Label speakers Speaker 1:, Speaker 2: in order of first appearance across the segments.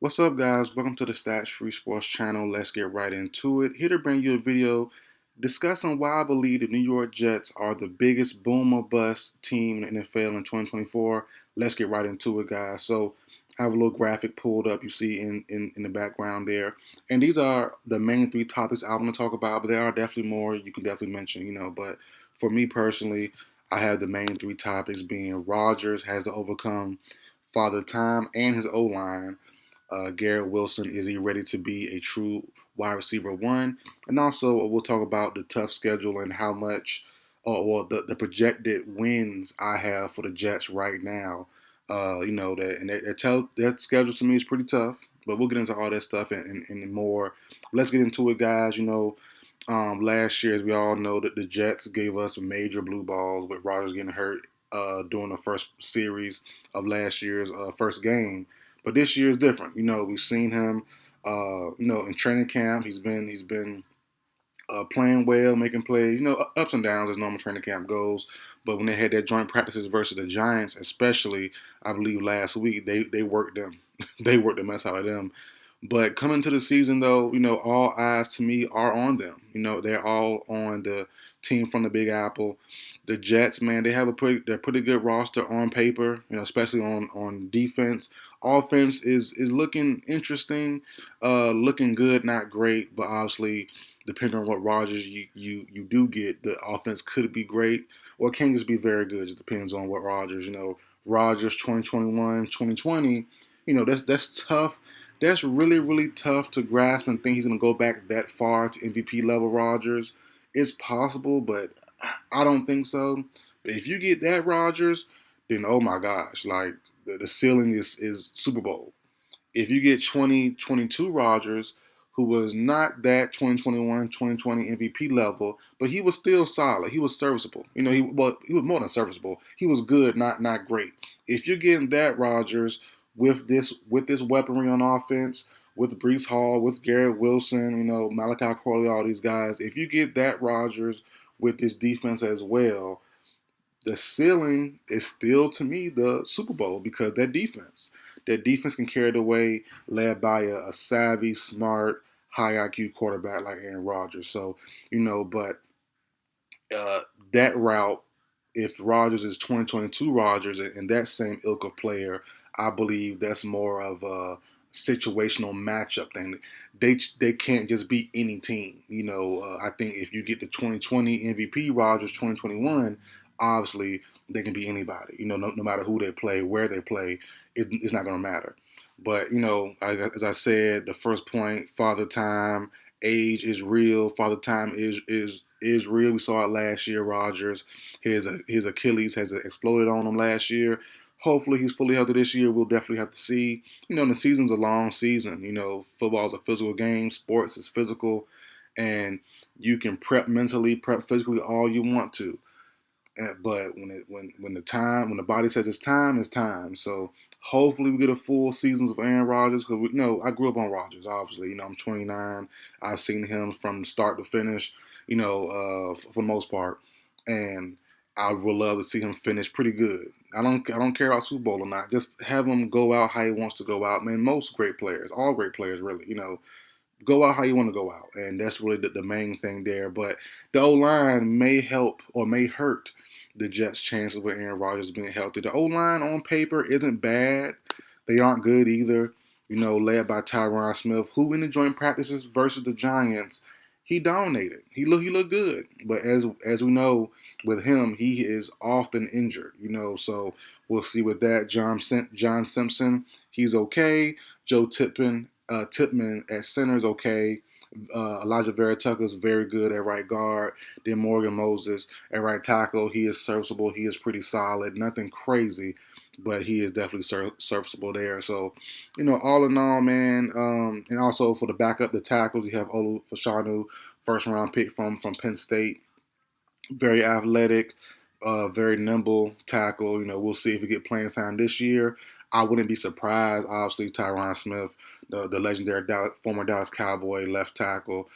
Speaker 1: What's up, guys? Welcome to the Stats Free Sports channel. Let's get right into it. Here to bring you a video discussing why I believe the New York Jets are the biggest boom or bust team in the NFL in 2024. Let's get right into it, guys. So I have a little graphic pulled up you see in the background there. And these are the main three topics I want to talk about, but there are definitely more you can definitely mention. But for me personally, I have the main three topics being Rodgers has to overcome Father Time and his O-line. Garrett Wilson, is he ready to be a true wide receiver one? And also, we'll talk about the tough schedule and how much, or the projected wins I have for the Jets right now. That schedule to me is pretty tough, but we'll get into all that stuff and more. Let's get into it, guys. Last year, as we all know, that the Jets gave us major blue balls with Rodgers getting hurt during the first series of last year's first game. But this year is different. We've seen him, in training camp. He's been playing well, making plays. Ups and downs as normal training camp goes. But when they had their joint practices versus the Giants, especially, I believe last week, they worked them. They worked the mess out of them. But coming to the season, though, all eyes to me are on them. They're all on the team from the Big Apple. The Jets, man, they're pretty good roster on paper. Especially on defense. Offense is looking interesting, looking good, not great, but obviously, depending on what Rodgers you do get, the offense could be great or it can just be very good. It just depends on what Rodgers. Rodgers 2021, 2020. That's tough. That's really, really tough to grasp and think he's going to go back that far to MVP level Rodgers. It's possible, but I don't think so. But if you get that Rodgers, then oh my gosh, like the ceiling is Super Bowl. If you get 2022 Rodgers, who was not that 2021, 2020 MVP level, but he was still solid. He was serviceable. He was more than serviceable. He was good, not great. If you're getting that Rodgers with this weaponry on offense, with Brees Hall, with Garrett Wilson, Malachi Corley, all these guys, if you get that Rodgers with this defense as well, the ceiling is still to me the Super Bowl because that defense can carry the way, led by a savvy, smart, high IQ quarterback like Aaron Rodgers. So but uh, that route, if Rodgers is 2022 Rodgers and that same ilk of player, I believe that's more of a situational matchup thing. They can't just beat any team. I think if you get the 2020 MVP Rodgers 2021, obviously they can beat anybody. No matter who they play, where they play, it's not going to matter. But as I said, the first point, Father Time, age is real. Father Time is real. We saw it last year. Rodgers, his Achilles has exploded on him last year. Hopefully he's fully healthy this year. We'll definitely have to see. The season's a long season. Football is a physical game. Sports is physical, and you can prep mentally, prep physically all you want to. But when the body says it's time, it's time. So hopefully we get a full seasons of Aaron Rodgers because I grew up on Rodgers. Obviously, I'm 29. I've seen him from start to finish. For the most part, and I would love to see him finish pretty good. I don't care about Super Bowl or not. Just have him go out how he wants to go out. Man, most great players, all great players, really. Go out how you want to go out, and that's really the main thing there. But the O line may help or may hurt the Jets' chances with Aaron Rodgers being healthy. The O line on paper isn't bad; they aren't good either. Led by Tyron Smith, who in the joint practices versus the Giants, he dominated. He looked good, but as we know with him, he is often injured. So we'll see with that. John Simpson, he's okay. Joe Tipman at center is okay. Elijah Vera Tucker is very good at right guard. Then Morgan Moses at right tackle. He is serviceable. He is pretty solid. Nothing crazy, but he is definitely serviceable there. So, all in all, man. And also for the backup, the tackles, you have Olu Fashanu, first round pick from Penn State. Very athletic, very nimble tackle. We'll see if we get playing time this year. I wouldn't be surprised. Obviously, Tyron Smith, the legendary former Dallas Cowboy left tackle,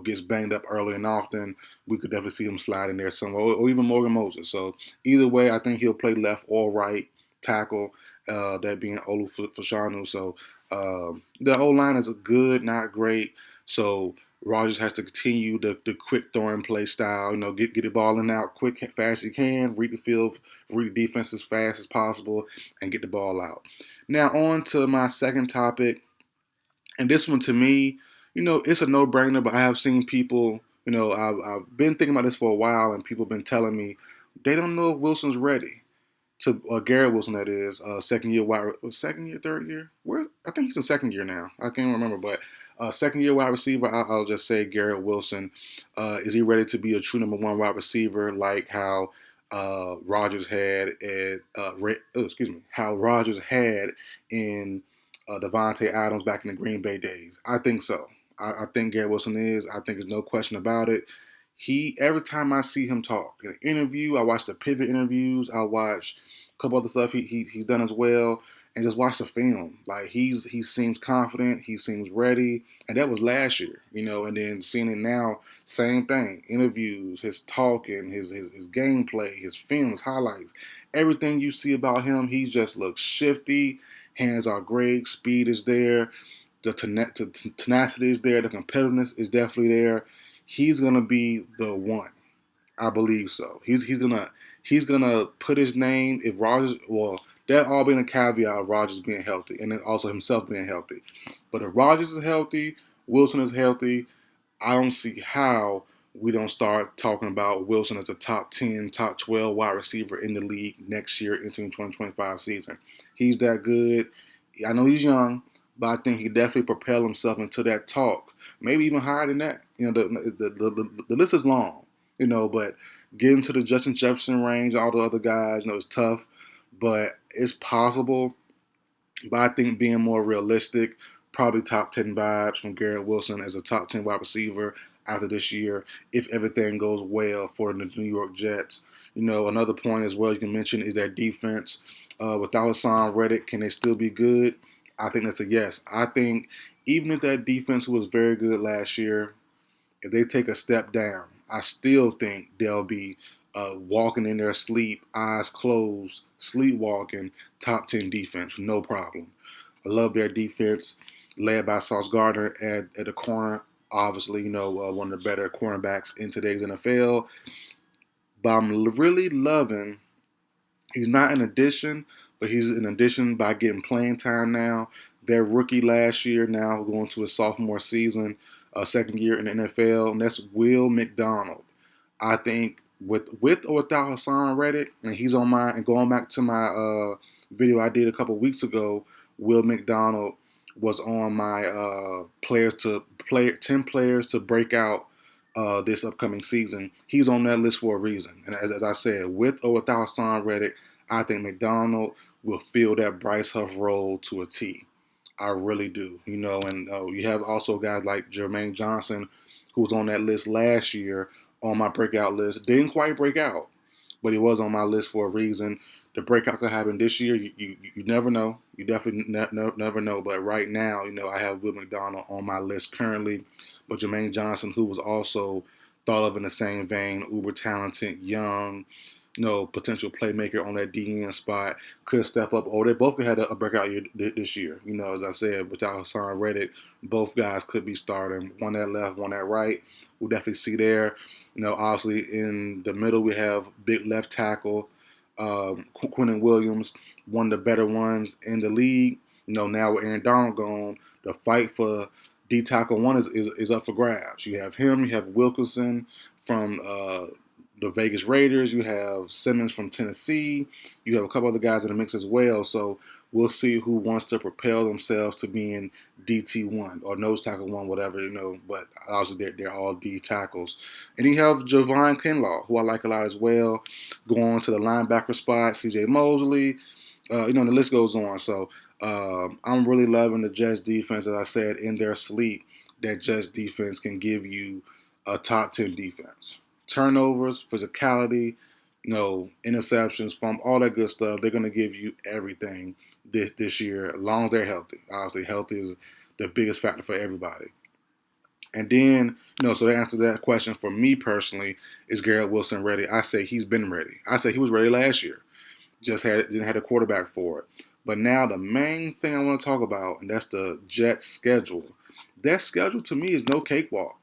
Speaker 1: gets banged up early and often. We could definitely see him slide in there somewhere, or even Morgan Moses. So either way, I think he'll play left or right tackle. that being Olu Fashanu. So the O line is good, not great. So Rodgers has to continue the quick throwing play style. Get the ball in and out quick, fast as you can. Read the field, read the defense as fast as possible, and get the ball out. Now on to my second topic, and this one to me, it's a no brainer. But I have seen people. I've been thinking about this for a while, and people have been telling me they don't know if Wilson's ready to Garrett Wilson, that is, second year second year, third year. Where I think he's in second year now. I can't remember, but second year wide receiver. I'll just say Garrett Wilson. Is he ready to be a true number one wide receiver like how Rodgers had at how Rodgers had in Devontae Adams back in the Green Bay days? I think so. I think Garrett Wilson is. I think there's no question about it. Every time I see him talk in an interview, I watch the pivot interviews, I watch a couple other stuff he's done as well, and just watch the film. Like he seems confident, he seems ready, and that was last year, and then seeing it now, same thing. Interviews, his talking, his gameplay, his film, his highlights, everything you see about him, he just looks shifty. Hands are great, speed is there, the tenacity is there, the competitiveness is definitely there. He's gonna be the one. I believe so. He's gonna put his name if Rodgers. Well, that all being a caveat of Rodgers being healthy and then also himself being healthy. But if Rodgers is healthy, Wilson is healthy, I don't see how we don't start talking about Wilson as a top 10, top 12 wide receiver in the league next year into the 2025 season. He's that good. I know he's young, but I think he definitely propel himself into that talk. Maybe even higher than that. The list is long, but getting to the Justin Jefferson range, all the other guys, it's tough, but it's possible. But I think being more realistic, probably top 10 vibes from Garrett Wilson as a top 10 wide receiver after this year, if everything goes well for the New York Jets. Another point as well you can mention is that defense. Without Hassan Reddick, can they still be good? I think that's a yes. I think even if that defense was very good last year, if they take a step down, I still think they'll be walking in their sleep, eyes closed, sleepwalking, top 10 defense, no problem. I love their defense, led by Sauce Gardner at the corner. Obviously, one of the better cornerbacks in today's NFL. But I'm really loving. He's not an addition, but he's an addition by getting playing time now. Their rookie last year, now going to his sophomore season, second year in the NFL, and that's Will McDonald. I think with or without Hassan Reddick, and he's on my, and going back to my video I did a couple weeks ago, Will McDonald was on my players to play 10 players to break out this upcoming season. He's on that list for a reason. And as I said, with or without Hassan Reddick, I think McDonald will fill that Bryce Huff role to a T. I really do. And you have also guys like Jermaine Johnson, who was on that list last year on my breakout list. Didn't quite break out, but he was on my list for a reason. The breakout could happen this year. You never know. You definitely never know. But right now, I have Will McDonald on my list currently. But Jermaine Johnson, who was also thought of in the same vein, uber talented, young, potential playmaker on that DN spot, could step up. Or they both had a breakout year this year. As I said, without Hassan Reddick, both guys could be starting. One at left, one at right. We'll definitely see there. Obviously in the middle we have big left tackle, Quinnen Williams, one of the better ones in the league. Now with Aaron Donald gone, the fight for D tackle one is up for grabs. You have him, you have Wilkinson from the Vegas Raiders, you have Simmons from Tennessee, you have a couple other guys in the mix as well. So we'll see who wants to propel themselves to being DT1 or nose tackle one, whatever, but obviously they're all D tackles. And you have Javon Kinlaw, who I like a lot as well, going to the linebacker spot, CJ Mosley, the list goes on. So I'm really loving the Jets defense, as I said, in their sleep. That Jets defense can give you a top 10 defense. Turnovers, physicality, interceptions, all that good stuff. They're going to give you everything this year, as long as they're healthy. Obviously, healthy is the biggest factor for everybody. And then, so to answer that question for me personally, is Garrett Wilson ready? I say he's been ready. I say he was ready last year. Just didn't have a quarterback for it. But now the main thing I want to talk about, and that's the Jets' schedule. Their schedule to me is no cakewalk.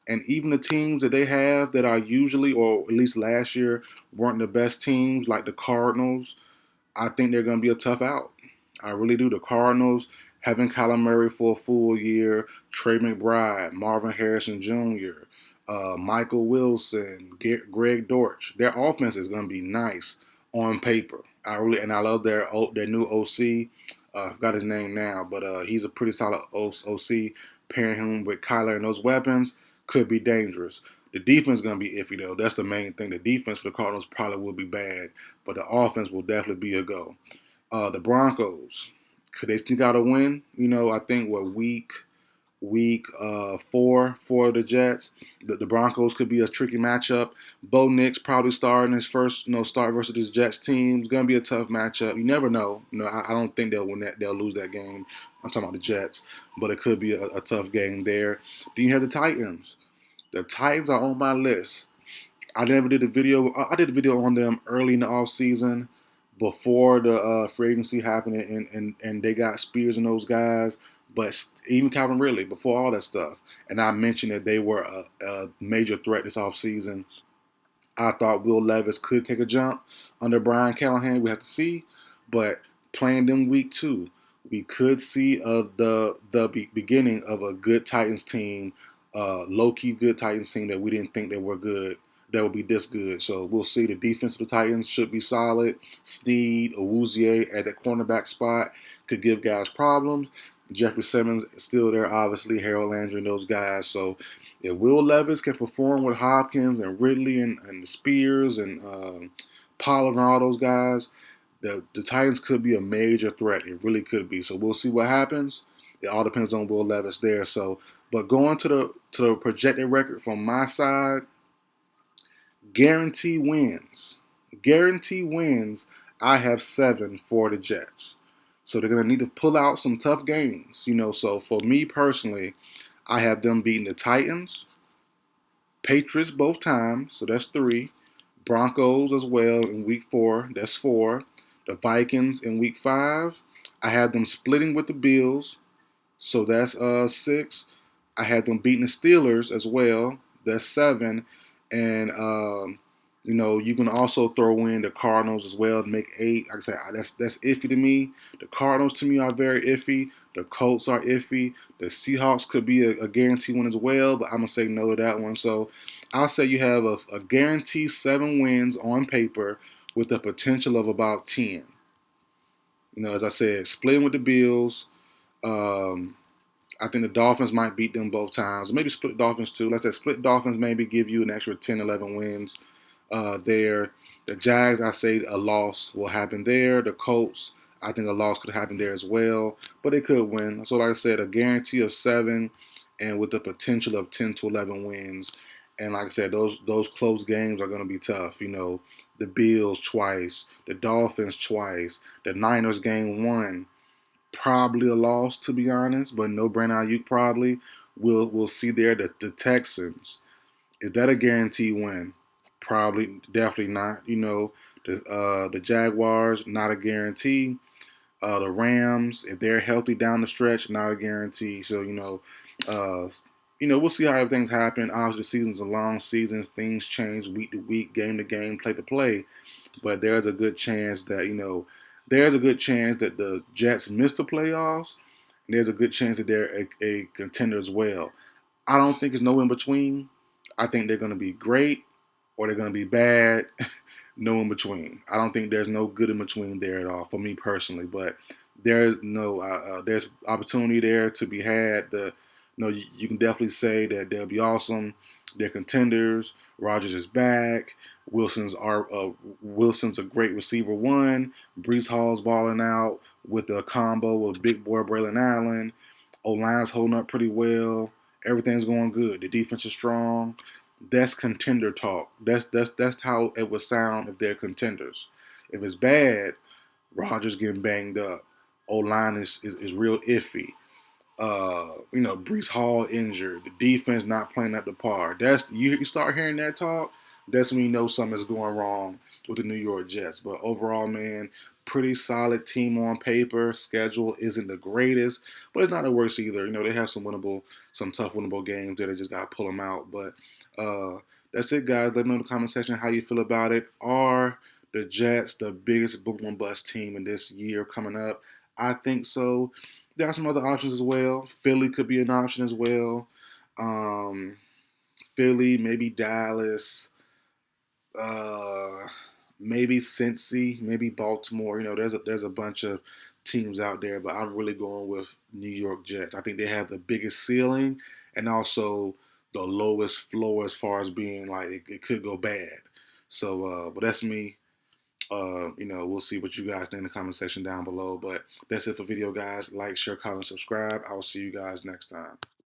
Speaker 1: And even the teams that they have that are usually, or at least last year, weren't the best teams, like the Cardinals, I think they're going to be a tough out. I really do. The Cardinals having Kyler Murray for a full year, Trey McBride, Marvin Harrison Jr., Michael Wilson, Greg Dortch. Their offense is going to be nice on paper. I love their new OC. I forgot his name now, but he's a pretty solid OC. Pairing him with Kyler and those weapons could be dangerous. The defense is going to be iffy though. That's the main thing. The defense for the Cardinals probably will be bad, but the offense will definitely be a go. The Broncos, could they sneak out a win? I think week 4 for the Jets. The Broncos could be a tricky matchup. Bo Nix probably starting his first start versus this Jets team. It's gonna be a tough matchup. You never know. I don't think they'll win that. They'll lose that game. I'm talking about the Jets, but it could be a tough game there. Then you have the Titans. The Titans are on my list. I never did a video. I did a video on them early in the off season, before the free agency happened, and they got Spears and those guys. But even Calvin Ridley, before all that stuff, and I mentioned that they were a major threat this off season. I thought Will Levis could take a jump under Brian Callahan. We have to see, but playing them week 2, we could see the beginning of a good Titans team, low key good Titans team that we didn't think they were good. That would be this good. So we'll see. The defense of the Titans should be solid. Sneed, Awuzie at that cornerback spot could give guys problems. Jeffrey Simmons is still there, obviously. Harold Landry and those guys. So if Will Levis can perform with Hopkins and Ridley and Spears and Pollard and all those guys, the Titans could be a major threat. It really could be. So we'll see what happens. It all depends on Will Levis there. So, but going to the projected record from my side, guarantee wins. Guarantee wins. I have 7 for the Jets. So they're gonna need to pull out some tough games. So for me personally, I have them beating the Titans, Patriots both times, so that's 3. Broncos as well in week 4, that's 4. The Vikings in week 5. I have them splitting with the Bills, so that's 6. I had them beating the Steelers as well, that's 7. And you can also throw in the Cardinals as well to make 8. Like I said, that's iffy to me. The Cardinals to me are very iffy. The Colts are iffy. The Seahawks could be a guaranteed one as well, but I'm gonna say no to that one. So I'll say you have a guaranteed 7 wins on paper with the potential of about 10. As I said, splitting with the Bills. Um, I think the Dolphins might beat them both times. Maybe split Dolphins too. Let's say split Dolphins maybe give you an extra 10, 11 wins there. The Jags, I say a loss will happen there. The Colts, I think a loss could happen there as well, but they could win. So like I said, a guarantee of 7 and with the potential of 10 to 11 wins. And like I said, those close games are going to be tough. The Bills twice, the Dolphins twice, the Niners game 1. Probably a loss, to be honest, but no Brandon Ayuk probably. We'll see there. The Texans, is that a guaranteed win? Probably, definitely not. The Jaguars, not a guarantee. The Rams, if they're healthy down the stretch, not a guarantee. So uh, we'll see how everything's happen. Obviously, seasons are long seasons. Things change week to week, game to game, play to play. But there's a good chance that the Jets miss the playoffs. And there's a good chance that they're a contender as well. I don't think it's no in between. I think they're going to be great or they're going to be bad. No in between. I don't think there's no good in between there at all for me personally. But there's opportunity there to be had. You can definitely say that they'll be awesome. They're contenders. Rodgers is back. Wilson's a great receiver 1. Brees Hall's balling out with the combo of big boy Braylon Allen. O-line's holding up pretty well. Everything's going good. The defense is strong. That's contender talk. That's how it would sound if they're contenders. If it's bad, Rodgers getting banged up. O-line is real iffy. Brees Hall injured. The defense not playing up to par. That's you start hearing that talk. That's when you know something's going wrong with the New York Jets. But overall, man, pretty solid team on paper. Schedule isn't the greatest, but it's not the worst either. You know, they have some tough winnable games there. They just got to pull them out. But that's it, guys. Let me know in the comment section how you feel about it. Are the Jets the biggest boom and bust team in this year coming up? I think so. There are some other options as well. Philly could be an option as well. Um, Philly, maybe Dallas, uh, maybe Cincy, maybe Baltimore. You know, there's a bunch of teams out there, but I'm really going with New York Jets. I think they have the biggest ceiling and also the lowest floor as far as being like it could go bad. So, but that's me. You know, we'll see what you guys think in the comment section down below. But that's it for video, guys. Like, share, comment, subscribe. I will see you guys next time.